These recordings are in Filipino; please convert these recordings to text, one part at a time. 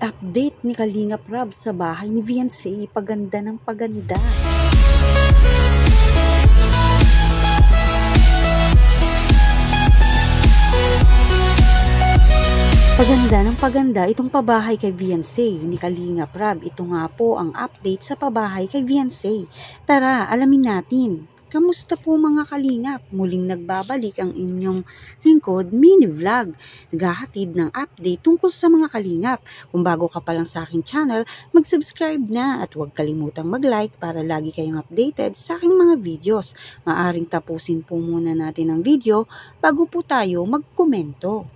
Update ni Kalingap Rab sa bahay ni Viancy, paganda ng paganda. Paganda ng paganda itong pabahay kay Viancy ni Kalingap Rab. Ito nga po ang update sa pabahay kay Viancy. Tara, alamin natin. Kamusta po mga kalingap? Muling nagbabalik ang inyong lingkod mini vlog. Naghahatid ng update tungkol sa mga kalingap. Kung bago ka pa lang sa aking channel, mag-subscribe na at huwag kalimutang mag-like para lagi kayong updated sa aking mga videos. Maaring tapusin po muna natin ang video bago po tayo magkomento.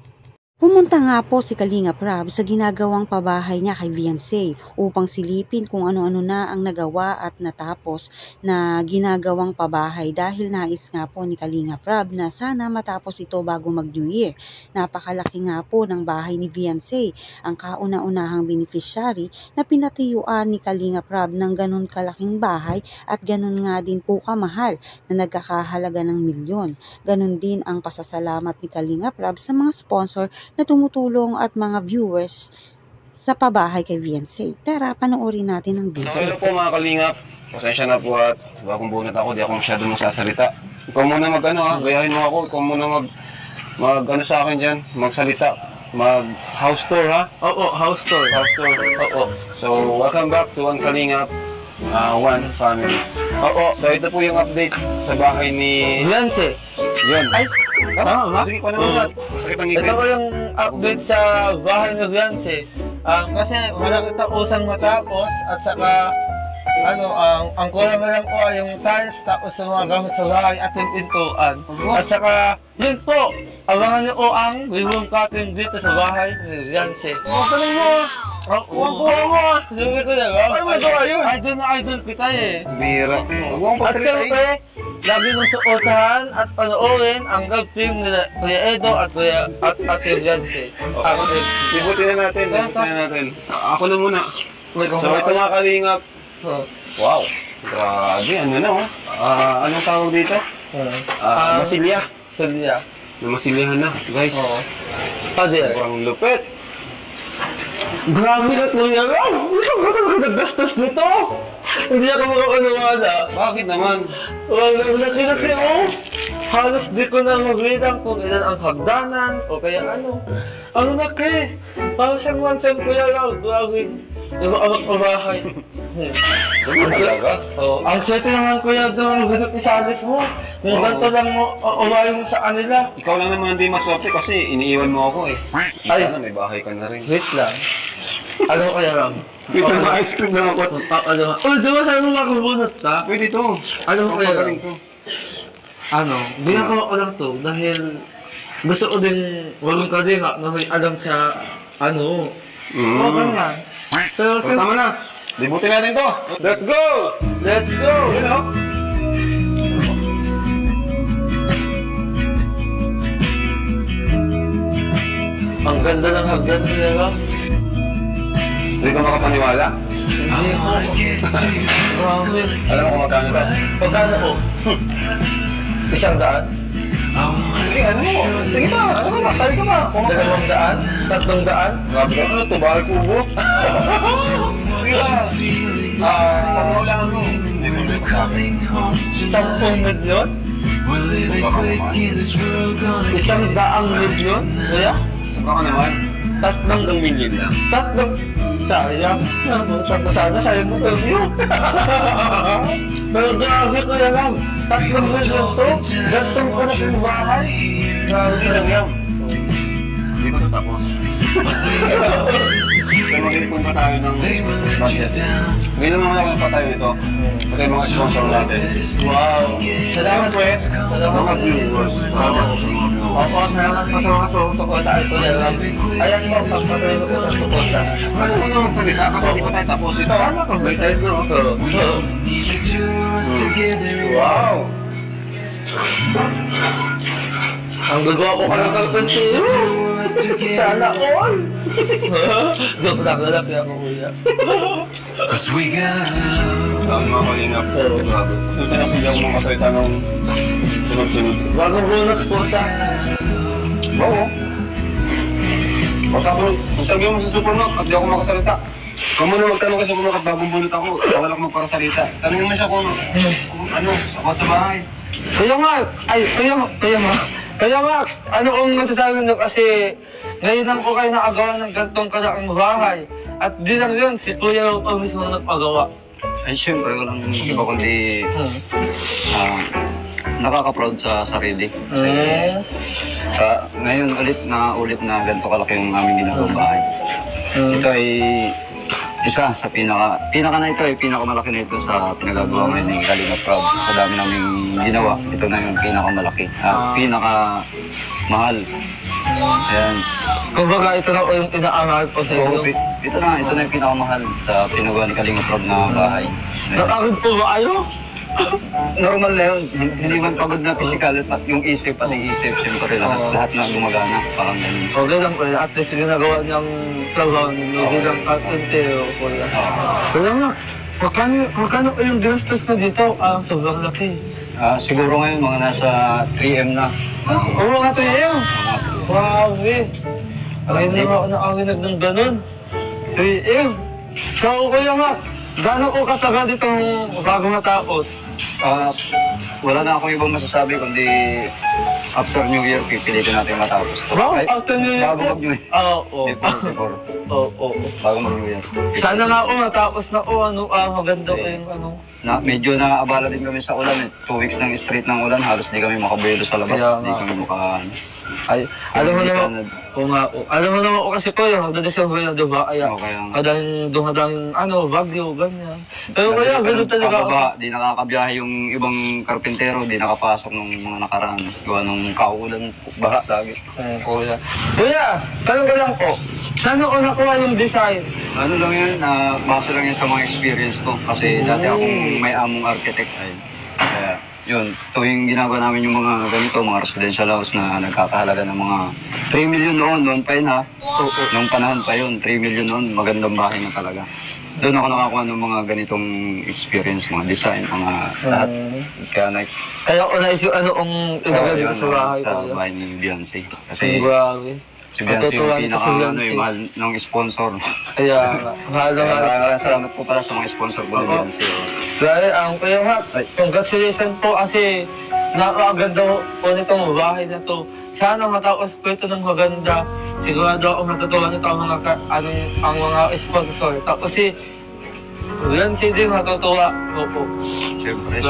Pumunta nga po si Kalingap Rab sa ginagawang pabahay niya kay Viancy upang silipin kung ano-ano na ang nagawa at natapos na ginagawang pabahay dahil nais nga po ni Kalingap Rab na sana matapos ito bago mag-New Year. Napakalaki nga po ng bahay ni Viancy, ang kauna-unahang beneficiary na pinatiyuan ni Kalingap Rab ng ganun kalaking bahay at ganun nga din po kamahal na nagkakahalaga ng milyon. Ganun din ang pasasalamat ni Kalingap Rab sa mga sponsor na tumutulong at mga viewers sa pabahay kay Viancy. Tara, panoorin natin ang video. So, hello po mga kalingap. Pasensya na po at bagong bunot ako. Di ako masyado magsasalita. Ikaw muna mag-ano ha, gayahin mo ako. Ikaw muna mag-ano sa akin dyan. Magsalita. Mag-house tour ha? Oo, house tour. House tour. Oo. So, welcome back to One Kalingap, One Family. Oo. So, ito po yung update sa bahay ni Viancy. Yun. Ay, tama ba? Sige ko naman. Masakit ang ngipin. Ito ko yung update sa bahay ni Viancy. Kasi wala kita usang matapos at saka ang kulang na lang po ay yung tiles tapos sa mga gamit sa bahay at yung pintuan. At saka yun po, abangan niyo po ang ribbon cutting dito sa bahay ni Viancy. Magaling mo! Kuha mo! Sige ko na ba? Ay, magawa yun! Idol na idol kita eh. Bira. At siyempre, lagi mong suotahan at panoorin ang love team nila Kuya Edo at Ate Viancy. Ibutin na natin. Ako na muna. So ito mga kalingap. Wow. Grabe, ano na oh. Anong tawag dito? Masilya. Silya. Masilyahan na, guys. Oo. Sobrang lupit. Grabe na Kuya Rob! Naggastos nito! Hindi ako makakaniwala. Bakit naman? Laki-laki mo! Halos di ko na magbilang kung ilan ang hagdanan o kaya ano. Ang laki! Parang siyang mansan Kuya Rob. Grabe. Yung amak pabahay. Ang swerte naman Kuya doon, higit isalis mo. Yung ganito lang mo, umayon mo sa kanila. Ikaw lang naman hindi maswerte kasi iniiwan mo ako eh. Ay, Sana may bahay ka na rin. wait lang. Ano Kuya Rob? Wait lang, ice cream na ako. Diba sabi mo makabunot ka? Pwede to. Ano mo Kuya Rob? Magaling to. Ginagawa ko lang to dahil gusto ko din walang kalinga na may alam sa o ganyan. Pero Tama na. Libutin natin to. Let's go! let's go! You know? Ang ganda ng hagdan Kuya Rob. Hindi ka makapaniwala. Hindi ko. Grabe. Alam mo kung magkano to? Pagkano ko? 100? Sige, ano mo? Sige ba? Ano ba? Sabi ka ba? 200? 300? Grabe ka ano? Ito, bahay kubo. Sige ba? Pagkakaulangan mo. Hindi mo na magkakain. 10 milyon? 100 milyon? Kuya? Sobra ka naman. 3 milyon lang. Sayang. Sana sayang mo yun. Pero grabe Kuya Rob. 3 milyon to? Gantong ko na yung bahay. Hindi lang yan. Hindi pa ito tapos. Kaya mag-ipon pa tayo ng budget. Ngayon naman ako pa tayo ito. Pati mga sponsor natin. Wow. Salamat po eh. Salamat Mga viewers. Opo, salamat po sa mga susuporta ay Kuya Rob. Ayan po, pagpatuloy ko po sa suporta. Ano mo naman salita? Kasi hindi pa tayo tapos ito. Ano kung may tayo no? Wow! Ang gagawa ko ka ng carpentero. Sana all. Joke lang, lalaki ako Kuya. Ang mga kalingap. Grabe. Susunod na hindi ako makasalita ng sunod-sunod. Bagong bonus po sa... Oo. Magtanong mo sa supermarket at di ako makasalita. Ikaw muna magtanong ka sa supermarket bagong bunot ako. Wala akong magparasalita. Tanongin mo siya kung ano, sapat sa bahay. Kaya nga, ano ang masasabi nyo kasi ngayon lang po kayo nakagawa ng gantong kalaking bahay. At di lang yun, si Kuya Raw pa mismo nagpagawa. Ay, syempre, walang iba kundi nakaka-proud sa sarili. Kasi ngayon ulit na ganito kalaki yung aming ginagawang bahay. Ito ay isa sa pinakamalaki na ito sa pinagagawa ngayon ni Kalinga Prab. Sa dami naming ginawa, ito na yung pinakamalaki. Pinakamahal. Ayan. Kumbaga ito na po yung inaangal po sa inyo. Ito na yung pinakamahal sa pinagawa ni Kalinga Prab na bahay. Nakagod po ba kayo? Normal na yun. Hindi man pagod na physical at yung isip, pati isip, siyempre lahat na gumagana. Parang ganun. Okay lang po, at least ginagawa niyang trabaho ninyo bilang carpentero po yan. Kaya nga, magkano po yung ginastos na dito? Sobrang laki. Siguro ngayon mga nasa 3M na. Oo, mga 3M! Wow, eh. Ngayon na ako nakakinig ng ganun. 3M! So, kuya nga, gano'n po katagal itong bago matapos? Wala na akong ibang masasabi kundi after New Year, pipilitin natin matapos. Wow, after New Year bago po? mag-New Year. Oo. Oo. Bago mag-New Year. Sana nga po matapos na po, maganda po yung Medyo naabala din kami sa ulan. 2 weeks ng straight ng ulan, halos di kami makabuelo sa labas. Kaya Di nga. kami Ay, alam mo naman, alam mo naman po kasi ko yung magda-December na diba? Kaya, dumadang Baguio, ganyan. Pero kaya, gano'n talaga ako. Di nakakabiyahe yung ibang karpintero, di nakapasok nung mga nakaraan. Gawa nung kaulan, baha lagi. Kuya, tanong ko lang po, saan ako nakuha yung design? Ano lang yun, base lang yun sa mga experience ko. Kasi dati akong may among architect. Kaya, yun, tuwing ginagawa namin yung mga ganito, mga residential house na nagkakahalaga ng mga 3 million noon pa yun ha. Nung panahon pa yun, 3 million noon, magandang bahay na talaga. Doon ako nakakuha ng mga ganitong experience, mga design, mga lahat. Kaya ako naisip ang ilagay dito sa bahay. Sa bahay ni Beyonce. Kasi grabe. si Beyonce yung yung mahal ng sponsor. Kaya, mahal na mahal. Salamat po para sa mga sponsor po ni Beyonce. Dahil kuya nga, congratulations po kasi napakaganda po nitong bahay na to. Sana matapos po ito ng maganda. Sigurado ako matutuwa nito ang mga sponsor. Tapos si Beyonce din matutuwa. Opo. Siyempre.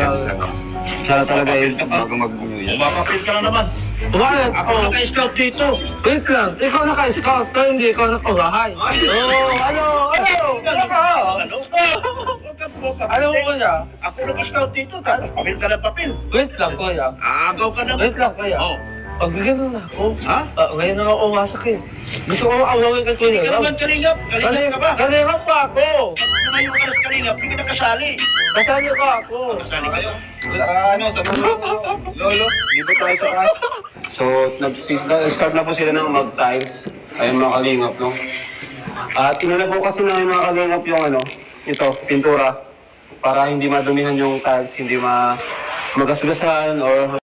Sana talaga yun bago mag-New Year. Mapapil ka na naman. Bakit? Ako naka-scout dito. Wait lang, ikaw naka-scout pero hindi ikaw nakabahay. Ano mo kuya? Ako naka-scout dito. Tapos papil ka ng papil. Wait lang kuya. Agaw ka na. Wait lang kuya. Oh. Pagbigyan na ako. Ha? Ngayon na ako umasak eh. Gusto ko awawin kay kuya. Hindi ka naman kalingap. Kalingap ka ba? Kalingap pa ako. Pag ngayon ka na kalingap, hindi ka nakasali. Kasali pa ako. Kasali kayo. Sa lolo, dito tayo sa taas. So, nag-start na po sila ng mag-tiles. Ayun mga kalingap, no? At inuna po kasi na yung mga kalingap yung ito, pintura. Para hindi madumihan yung tiles, hindi magasgasan or